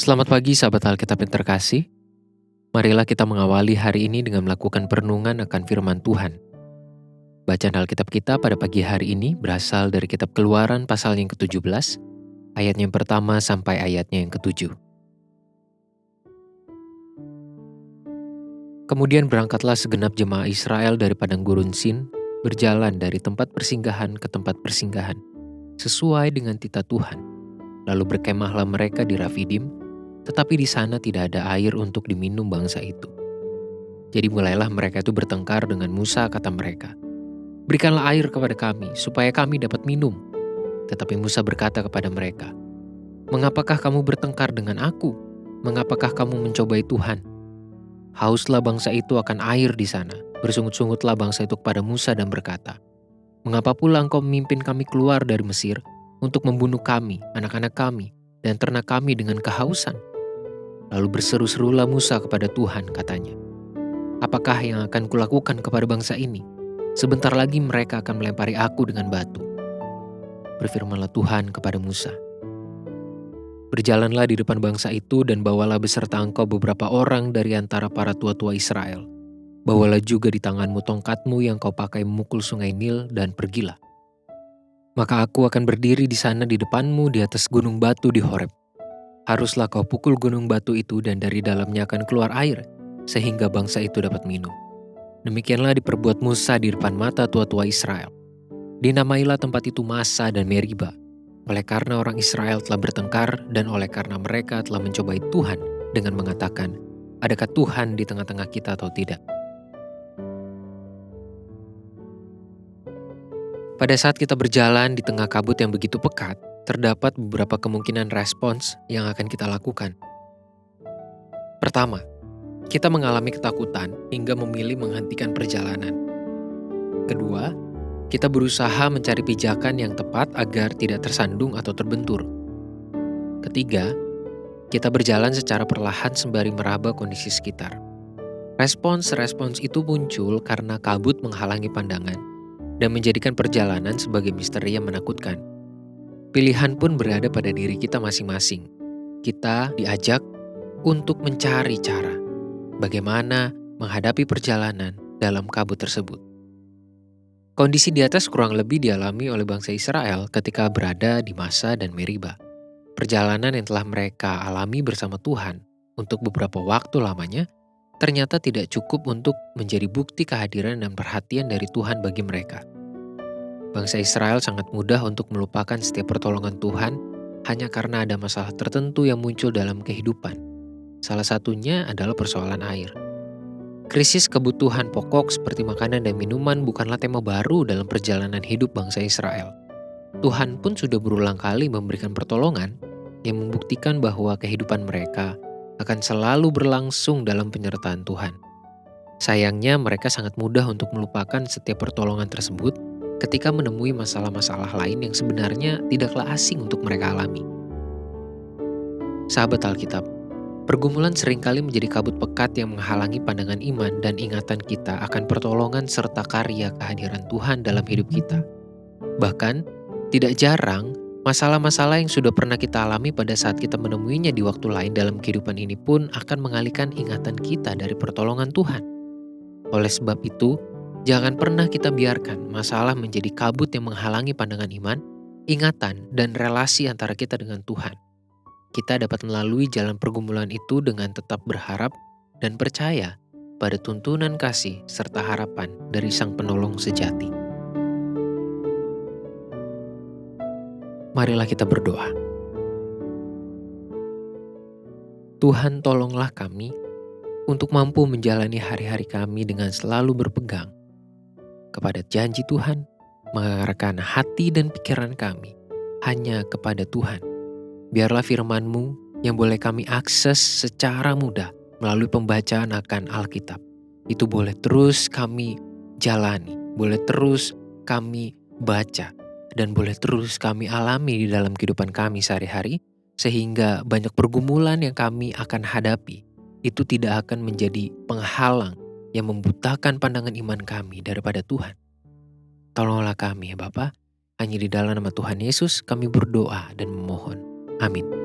Selamat pagi sahabat Alkitab yang terkasih. Marilah kita mengawali hari ini dengan melakukan perenungan akan firman Tuhan. Bacaan Alkitab kita pada pagi hari ini berasal dari kitab Keluaran pasal yang ke-17, ayatnya yang pertama sampai ayatnya yang ke-7. Kemudian berangkatlah segenap jemaah Israel dari padang gurun Sin, berjalan dari tempat persinggahan ke tempat persinggahan, sesuai dengan titah Tuhan. Lalu berkemahlah mereka di Rafidim, tetapi di sana tidak ada air untuk diminum bangsa itu. Jadi mulailah mereka itu bertengkar dengan Musa, kata mereka, "Berikanlah air kepada kami, supaya kami dapat minum." Tetapi Musa berkata kepada mereka, "Mengapakah kamu bertengkar dengan aku? Mengapakah kamu mencobai Tuhan?" Hauslah bangsa itu akan air di sana. Bersungut-sungutlah bangsa itu kepada Musa dan berkata, "Mengapa pula engkau memimpin kami keluar dari Mesir untuk membunuh kami, anak-anak kami, dan ternak kami dengan kehausan?" Lalu berseru-serulah Musa kepada Tuhan, katanya, "Apakah yang akan kulakukan kepada bangsa ini? Sebentar lagi mereka akan melempari aku dengan batu." Berfirmanlah Tuhan kepada Musa, "Berjalanlah di depan bangsa itu dan bawalah beserta engkau beberapa orang dari antara para tua-tua Israel. Bawalah juga di tanganmu tongkatmu yang kau pakai memukul sungai Nil dan pergilah. Maka aku akan berdiri di sana di depanmu di atas gunung batu di Horeb. Haruslah kau pukul gunung batu itu dan dari dalamnya akan keluar air, sehingga bangsa itu dapat minum." Demikianlah diperbuat Musa di depan mata tua-tua Israel. Dinamailah tempat itu Masa dan Meriba, oleh karena orang Israel telah bertengkar dan oleh karena mereka telah mencobai Tuhan dengan mengatakan, "Adakah Tuhan di tengah-tengah kita atau tidak?" Pada saat kita berjalan di tengah kabut yang begitu pekat, terdapat beberapa kemungkinan respons yang akan kita lakukan. Pertama, kita mengalami ketakutan hingga memilih menghentikan perjalanan. Kedua, kita berusaha mencari pijakan yang tepat agar tidak tersandung atau terbentur. Ketiga, kita berjalan secara perlahan sembari meraba kondisi sekitar. Respons-respons itu muncul karena kabut menghalangi pandangan dan menjadikan perjalanan sebagai misteri yang menakutkan. Pilihan pun berada pada diri kita masing-masing. Kita diajak untuk mencari cara bagaimana menghadapi perjalanan dalam kabut tersebut. Kondisi di atas kurang lebih dialami oleh bangsa Israel ketika berada di Masa dan Meriba. Perjalanan yang telah mereka alami bersama Tuhan untuk beberapa waktu lamanya ternyata tidak cukup untuk menjadi bukti kehadiran dan perhatian dari Tuhan bagi mereka. Bangsa Israel sangat mudah untuk melupakan setiap pertolongan Tuhan hanya karena ada masalah tertentu yang muncul dalam kehidupan. Salah satunya adalah persoalan air. Krisis kebutuhan pokok seperti makanan dan minuman bukanlah tema baru dalam perjalanan hidup bangsa Israel. Tuhan pun sudah berulang kali memberikan pertolongan yang membuktikan bahwa kehidupan mereka akan selalu berlangsung dalam penyertaan Tuhan. Sayangnya mereka sangat mudah untuk melupakan setiap pertolongan tersebut ketika menemui masalah-masalah lain yang sebenarnya tidaklah asing untuk mereka alami. Sahabat Alkitab, pergumulan seringkali menjadi kabut pekat yang menghalangi pandangan iman dan ingatan kita akan pertolongan serta karya kehadiran Tuhan dalam hidup kita. Bahkan, tidak jarang, masalah-masalah yang sudah pernah kita alami pada saat kita menemuinya di waktu lain dalam kehidupan ini pun akan mengalihkan ingatan kita dari pertolongan Tuhan. Oleh sebab itu, jangan pernah kita biarkan masalah menjadi kabut yang menghalangi pandangan iman, ingatan, dan relasi antara kita dengan Tuhan. Kita dapat melalui jalan pergumulan itu dengan tetap berharap dan percaya pada tuntunan kasih serta harapan dari Sang Penolong sejati. Marilah kita berdoa. Tuhan, tolonglah kami untuk mampu menjalani hari-hari kami dengan selalu berpegang kepada janji Tuhan, mengarahkan hati dan pikiran kami hanya kepada Tuhan. Biarlah firman-Mu yang boleh kami akses secara mudah melalui pembacaan akan Alkitab. Itu boleh terus kami jalani, boleh terus kami baca, dan boleh terus kami alami di dalam kehidupan kami sehari-hari, sehingga banyak pergumulan yang kami akan hadapi itu tidak akan menjadi penghalang yang membutakan pandangan iman kami daripada Tuhan. Tolonglah kami ya Bapa, hanya di dalam nama Tuhan Yesus kami berdoa dan memohon. Amin.